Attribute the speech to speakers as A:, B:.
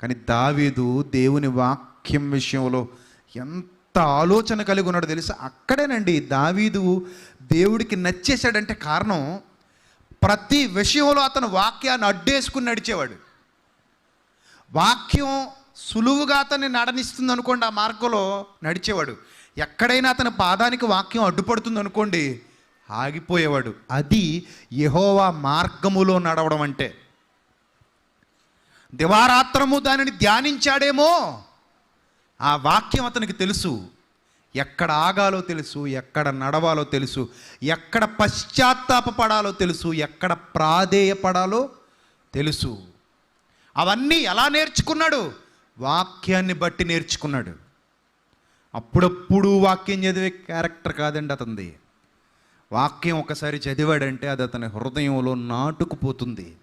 A: కానీ దావీదు దేవుని వాక్యం విషయంలో ఎంత ఆలోచన కలిగి ఉన్నాడో తెలుసా? అక్కడేనండి దావీదు దేవుడికి నచ్చేశాడంటే కారణం, ప్రతి విషయంలో అతను వాక్యాన్ని అడ్డేసుకుని నడిచేవాడు. వాక్యం సులువుగా అతన్ని నడనిస్తుంది అనుకోండి, ఆ మార్గంలో నడిచేవాడు. ఎక్కడైనా అతని పాదానికి వాక్యం అడ్డుపడుతుంది అనుకోండి, ఆగిపోయేవాడు. అది యెహోవా మార్గములో నడవడం అంటే. దివారాత్రము దానిని ధ్యానించాడేమో, ఆ వాక్యం అతనికి తెలుసు. ఎక్కడ ఆగాలో తెలుసు, ఎక్కడ నడవాలో తెలుసు, ఎక్కడ పశ్చాత్తాపపడాలో తెలుసు, ఎక్కడ ప్రాధేయపడాలో తెలుసు. అవన్నీ ఎలా నేర్చుకున్నాడు? వాక్యాన్ని బట్టి నేర్చుకున్నాడు. అప్పుడప్పుడు వాక్యం చదివే క్యారెక్టర్ కాదండి అతనిది. వాక్యం ఒకసారి చదివాడంటే అది అతని హృదయంలో నాటుకుపోతుంది.